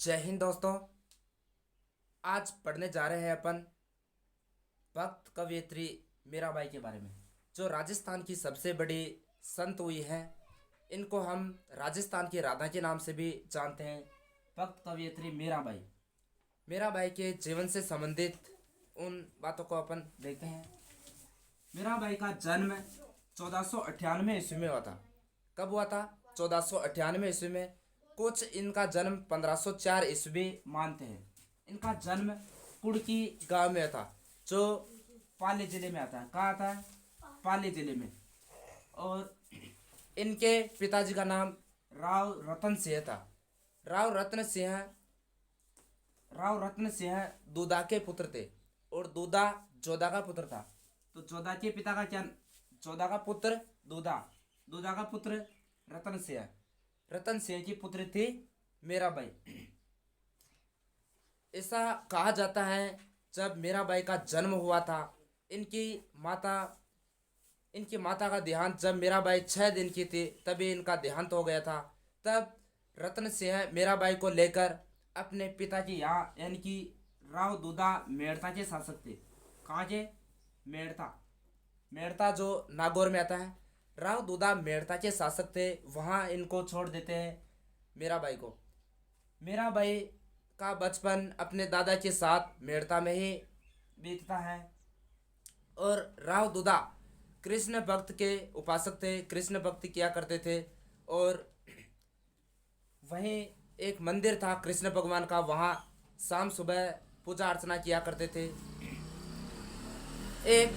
जय हिंद दोस्तों। आज पढ़ने जा रहे हैं अपन भक्त कवयित्री मीराबाई के बारे में, जो राजस्थान की सबसे बड़ी संत हुई है। इनको हम राजस्थान की राधा के नाम से भी जानते हैं। भक्त कवयित्री मीराबाई, मीराबाई के जीवन से संबंधित उन बातों को अपन देखते हैं। मीराबाई का जन्म 1498 ईस्वी में हुआ था। कब हुआ था? 1498 ईस्वी में। कुछ इनका जन्म 1504 ईस्वी मानते हैं। इनका जन्म कुड़की गांव में था, जो पाली जिले में आता है। कहाँ आता है? पाली जिले में। और इनके पिताजी का नाम राव रतन सिंह था। राव रत्न सिंह दूधा के पुत्र थे, और दूधा जोधा का पुत्र था। तो जोधा के पिता का क्या? जोधा का पुत्र दूधा, दूधा का पुत्र रतन सिंह, रतन सिंह की पुत्री थी मीराबाई। ऐसा कहा जाता है जब मीराबाई का जन्म हुआ था, इनकी माता इनकी माता का देहांत जब मीराबाई 6 दिन की थी तभी इनका देहांत हो गया था। तब रतन सिंह मीराबाई को लेकर अपने पिताजी यहाँ यानी कि राव दूधा मेड़ता के शासक थे। कहाँ के? मेड़ता, मेड़ता जो नागौर में आता है। राव दूधा मेड़ता के शासक थे, वहाँ इनको छोड़ देते हैं मीराबाई को। मीराबाई का बचपन अपने दादा के साथ मेड़ता में ही बीतता है। और राव दूधा कृष्ण भक्त के उपासक थे, कृष्ण भक्ति किया करते थे। और वहीं एक मंदिर था कृष्ण भगवान का, वहाँ शाम सुबह पूजा अर्चना किया करते थे। एक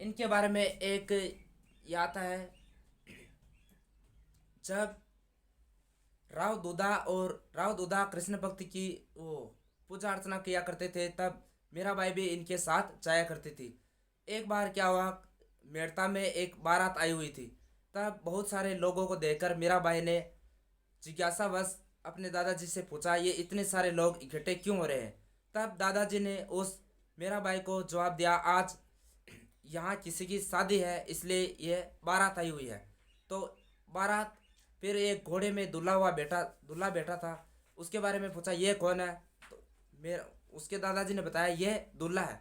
इनके बारे में एक ये आता है, जब राव दूधा कृष्ण भक्ति की वो पूजा अर्चना किया करते थे, तब मीराबाई भी इनके साथ जाया करती थी। एक बार क्या हुआ, मेड़ता में एक बारात आई हुई थी। तब बहुत सारे लोगों को देखकर मीराबाई ने जिज्ञासावश अपने दादाजी से पूछा, ये इतने सारे लोग इकट्ठे क्यों हो रहे हैं? तब दादाजी ने उस मीराबाई को जवाब दिया, आज यहाँ किसी की शादी है, इसलिए ये बारात आई हुई है। तो बारात, फिर एक घोड़े में दूल्हा बैठा था। उसके बारे में पूछा, ये कौन है? तो मेरा उसके दादाजी ने बताया, ये दूल्हा है।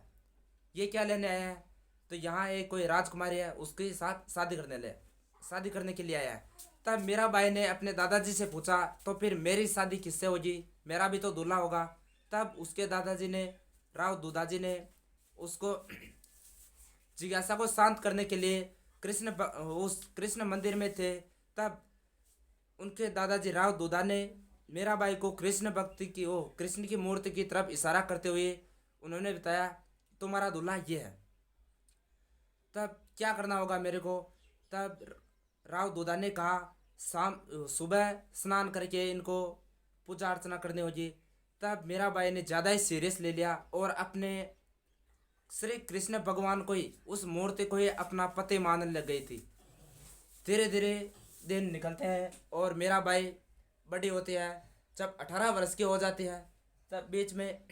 ये क्या लेने आया है? तो यहाँ एक कोई राजकुमारी है, उसके साथ शादी करने के लिए आया है। तब मीराबाई ने अपने दादाजी से पूछा, तो फिर मेरी शादी किससे होगी? मेरा भी तो दूल्हा होगा। तब उसके दादाजी ने, राव दूधाजी ने उसको जिज्ञासा को शांत करने के लिए उस कृष्ण मंदिर में थे। तब उनके दादाजी राव दूधा ने मीराबाई को कृष्ण की मूर्ति की तरफ इशारा करते हुए उन्होंने बताया, तुम्हारा दूल्हा ये है, तब क्या करना होगा मेरे को? तब राव दूधा ने कहा, शाम सुबह स्नान करके इनको पूजा अर्चना करनी होगी। तब मीराबाई ने ज़्यादा ही सीरियस ले लिया और अपने श्री कृष्ण भगवान को ही, उस मूर्ति को ही अपना पति मानने लग गई थी। धीरे धीरे दिन निकलते हैं और मीराबाई बड़ी होती है। जब 18 वर्ष की हो जाती है, तब बीच में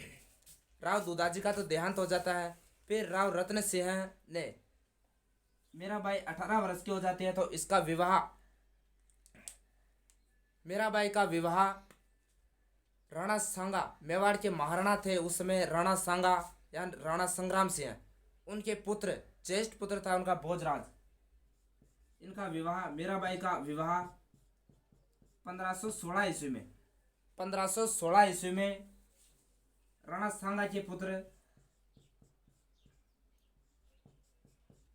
राव दूधाजी का तो देहांत हो जाता है। फिर राव रत्न सिंह ने, मीराबाई 18 वर्ष की हो जाती है तो इसका विवाह, मीराबाई का विवाह राणा सांगा, मेवाड़ के महाराणा थे उस समय, राणा सांगा या राणा संग्राम सिंह, उनके पुत्र, ज्येष्ठ पुत्र था उनका भोजराज। इनका विवाह, मीराबाई का विवाह 1516 ईस्वी में 1516 ईस्वी में राणा सांगा के पुत्र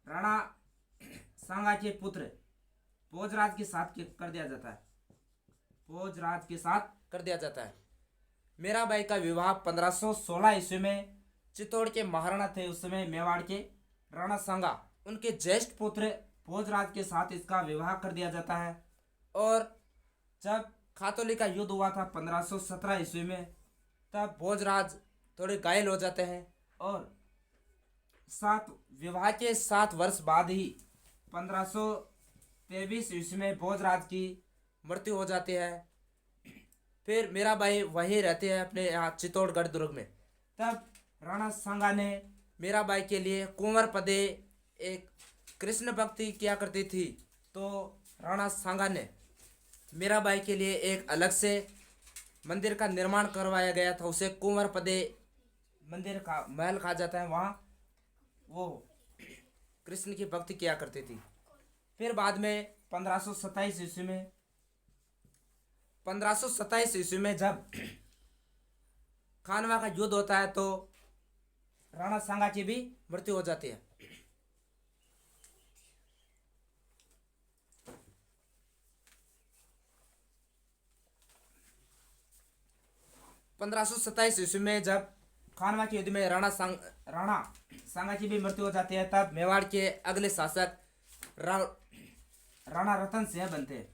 राणा सांगा के पुत्र भोजराज के साथ कर दिया जाता है। भोजराज के साथ कर दिया जाता है। मीराबाई का विवाह 1516 ईस्वी में चित्तौड़ के महाराणा थे उस समय, मेवाड़ के राणा सांगा, उनके ज्येष्ठ पुत्र भोजराज के साथ इसका विवाह कर दिया जाता है। और जब खातौली का युद्ध हुआ था 1517 ईस्वी में, तब भोजराज थोड़े घायल हो जाते हैं और विवाह के 7 वर्ष बाद ही 1523 ईस्वी में भोजराज की मृत्यु हो जाती है। फिर मीराबाई वहीं रहती है अपने यहाँ चित्तौड़गढ़ दुर्ग में। तब राणा सांगा ने मीराबाई के लिए कुंवर पदे एक कृष्ण भक्ति किया करती थी, तो राणा सांगा ने मीराबाई के लिए एक अलग से मंदिर का निर्माण करवाया गया था। उसे कुंवर पदे मंदिर का महल कहा जाता है। वहाँ वो कृष्ण की भक्ति किया करती थी। फिर बाद में 1527 ईस्वी में जब खानवा का युद्ध होता है तो राणा सांगा की भी मृत्यु हो जाती है। 1527 ईस्वी में जब खानवा के युद्ध में राणा सांगा की भी मृत्यु हो जाती है, तब मेवाड़ के अगले शासक राणा रतन सिंह बनते हैं।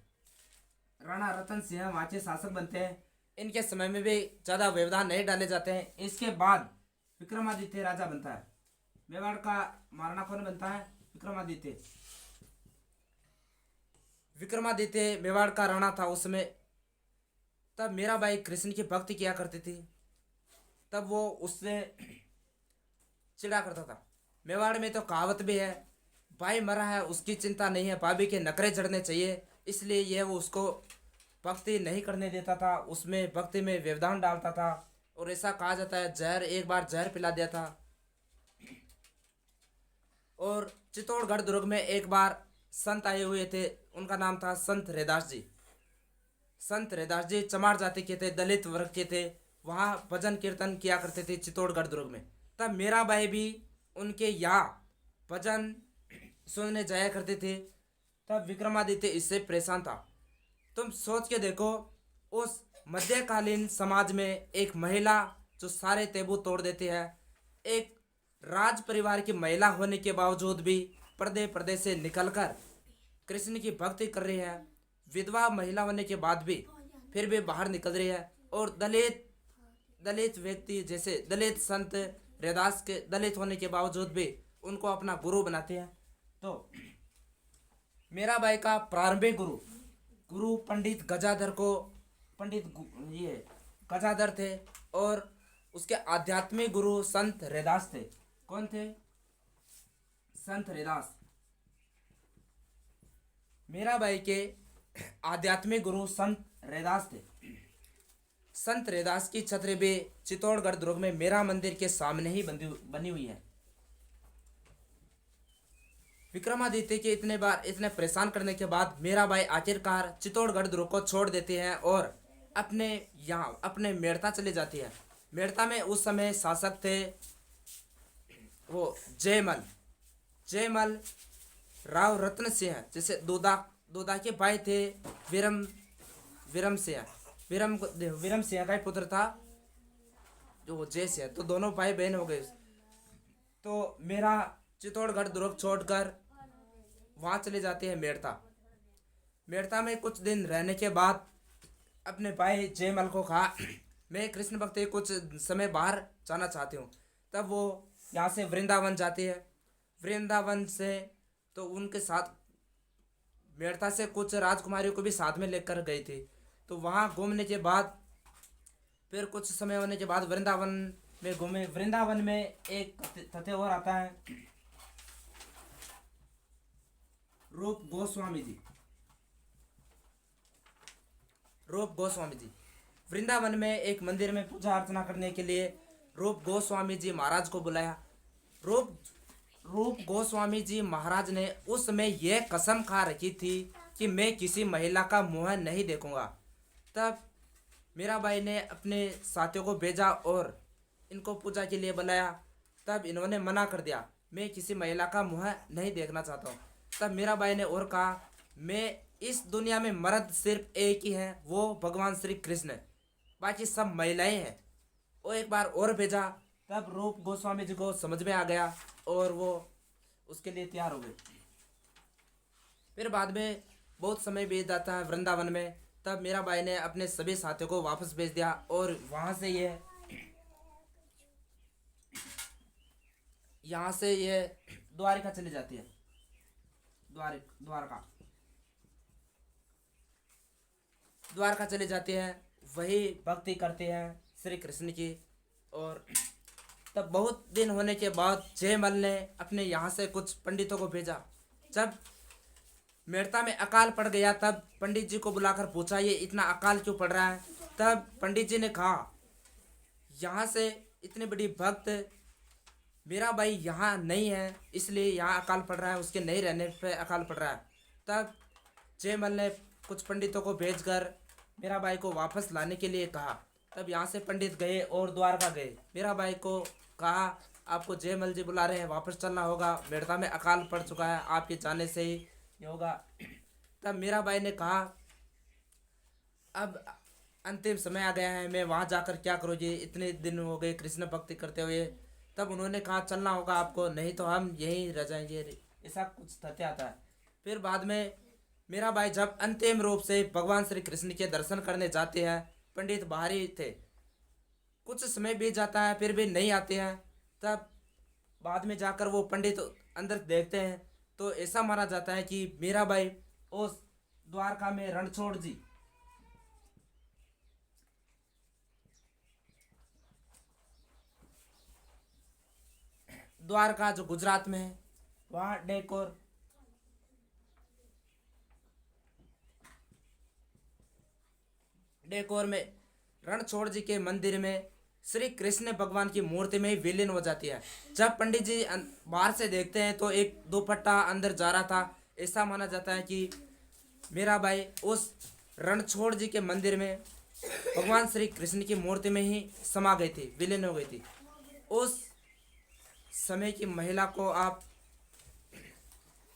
राणा रतन सिंह वहाँ के शासक बनते हैं। इनके समय में भी ज़्यादा व्यवधान नहीं डाले जाते हैं। इसके बाद विक्रमादित्य राजा बनता है। मेवाड़ का महाराणा कौन बनता है? विक्रमादित्य। विक्रमादित्य मेवाड़ का राणा था उस समय। तब मीराबाई कृष्ण की भक्ति किया करती थी। तब वो उससे चिढ़ा करता था। मेवाड़ में तो कहावत भी है, भाई मरा है उसकी चिंता नहीं है, भाभी के नखरे चढ़ने चाहिए। इसलिए यह वो उसको भक्ति नहीं करने देता था, उसमें भक्ति में व्यवधान डालता था। और ऐसा कहा जाता है एक बार जहर पिला दिया था। और चित्तौड़गढ़ दुर्ग में एक बार संत आए हुए थे, उनका नाम था संत रैदास जी। संत रैदास जी चमार जाति के थे, दलित वर्ग के थे। वहाँ भजन कीर्तन किया करते थे चित्तौड़गढ़ दुर्ग में। तब मीराबाई भी उनके यहाँ भजन सुनने जाया करते थे। तब विक्रमादित्य इससे परेशान था। तुम सोच के देखो, उस मध्यकालीन समाज में एक महिला जो सारे तेबू तोड़ देती है, एक राज परिवार की महिला होने के बावजूद भी पर्दे से निकलकर कृष्ण की भक्ति कर रही है। विधवा महिला होने के बाद भी फिर भी बाहर निकल रही है। और दलित व्यक्ति जैसे दलित संत रैदास के दलित होने के बावजूद भी उनको अपना गुरु बनाते हैं। तो मीराबाई का प्रारंभिक गुरु पंडित गजाधर थे। और उसके आध्यात्मिक गुरु संत रैदास थे। कौन थे? संत रैदास। मीराबाई के आध्यात्मिक गुरु संत रैदास थे। संत रैदास की छतरी भी चित्तौड़गढ़ दुर्ग में मेरा मंदिर के सामने ही बनी हुई है। विक्रमादित्य के इतने परेशान करने के बाद मीराबाई आखिरकार चित्तौड़गढ़ दुर्ग को छोड़ देती हैं और अपने मेड़ता चली जाती है। मेड़ता में उस समय शासक थे वो जयमल राव रत्न सिंह, जैसे दोदा के भाई थे विरम सिंह का ही पुत्र था जो जय सिंह। तो दोनों भाई बहन हो गए। तो मेरा चित्तौड़गढ़ दुर्ग छोड़कर वहाँ चले जाते हैं मेड़ता में कुछ दिन रहने के बाद अपने भाई जयमल को कहा, मैं कृष्ण भक्ति कुछ समय बाहर जाना चाहती हूँ। तब वो यहाँ से वृंदावन जाती है। वृंदावन से तो उनके साथ मेड़ता से कुछ राजकुमारियों को भी साथ में लेकर गई थी। तो वहाँ घूमने के बाद फिर कुछ समय होने के बाद वृंदावन में घूमे। वृंदावन में एक तथ्य और आता है, रूप गोस्वामी जी वृंदावन में एक मंदिर में पूजा अर्चना करने के लिए रूप गोस्वामी जी महाराज को बुलाया। रूप गोस्वामी जी महाराज ने उस समय यह कसम खा रखी थी कि मैं किसी महिला का मुंह नहीं देखूंगा। तब मीराबाई ने अपने साथियों को भेजा और इनको पूजा के लिए बुलाया। तब इन्होंने मना कर दिया, मैं किसी महिला का मुंह नहीं देखना चाहता हूँ। तब मीराबाई ने और कहा, मैं इस दुनिया में मर्द सिर्फ एक ही है, वो भगवान श्री कृष्ण, बाकी सब महिलाएं हैं। वो एक बार और भेजा। तब रूप गोस्वामी जी को समझ में आ गया और वो उसके लिए तैयार हो गए। फिर बाद में बहुत समय बीत जाता है वृंदावन में। तब मीराबाई ने अपने सभी साथियों को वापस भेज दिया और वहाँ से ये द्वारिका चली जाती है। द्वारका चले जाते हैं, वही भक्ति करते हैं श्री कृष्ण की। और तब बहुत दिन होने के बाद जयमल ने अपने यहाँ से कुछ पंडितों को भेजा। जब मेड़ता में अकाल पड़ गया। तब पंडित जी को बुलाकर पूछा, ये इतना अकाल क्यों पड़ रहा है? तब पंडित जी ने कहा, यहाँ से इतनी बड़ी भक्त मेरा भाई यहाँ नहीं है, इसलिए यहाँ अकाल पड़ रहा है, उसके नहीं रहने पे अकाल पड़ रहा है। तब जयमल ने कुछ पंडितों को भेजकर मेरा भाई को वापस लाने के लिए कहा। तब यहाँ से पंडित गए और द्वारका गए। मेरा भाई को कहा, आपको जयमल जी बुला रहे हैं, वापस चलना होगा, मेड़ता में अकाल पड़ चुका है, आपके जाने से ही ये होगा। तब मेरा भाई ने कहा, अब अंतिम समय आ गया है, मैं वहाँ जाकर क्या करूँ जी, इतने दिन हो गए कृष्ण भक्ति करते हुए। तब उन्होंने कहा, चलना होगा आपको, नहीं तो हम यहीं रह जाएंगे। ऐसा कुछ तथ्य आता है। फिर बाद में मेरा भाई जब अंतिम रूप से भगवान श्री कृष्ण के दर्शन करने जाते हैं, पंडित बाहर ही थे, कुछ समय बीत जाता है फिर भी नहीं आते हैं। तब बाद में जाकर वो पंडित अंदर देखते हैं तो ऐसा माना जाता है कि मेरा भाई उस द्वारका में रणछोड़ जी, द्वारका जो गुजरात में है, वहाँ डेकोर में रणछोड़ जी के मंदिर में श्री कृष्ण भगवान की मूर्ति में ही विलीन हो जाती है। जब पंडित जी बाहर से देखते हैं तो एक दुपट्टा अंदर जा रहा था। ऐसा माना जाता है कि मेरा भाई उस रणछोड़ जी के मंदिर में भगवान श्री कृष्ण की मूर्ति में ही समा गई थी, विलीन हो गई थी। उस समय की महिला को आप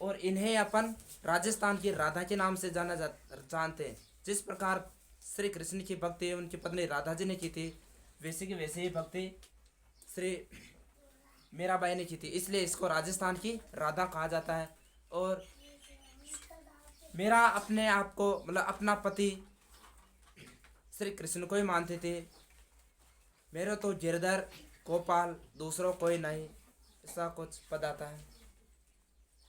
और इन्हें अपन राजस्थान की राधा के नाम से जानते हैं। जिस प्रकार श्री कृष्ण की भक्ति उनकी पत्नी राधा जी ने की थी, वैसे की वैसे ही भक्ति श्री मीराबाई ने की थी, इसलिए इसको राजस्थान की राधा कहा जाता है। और मेरा अपने आप को मतलब अपना पति श्री कृष्ण को ही मानते थे। मेरे तो गिरधर गोपाल, दूसरों कोई नहीं, ऐसा कुछ पद आता है।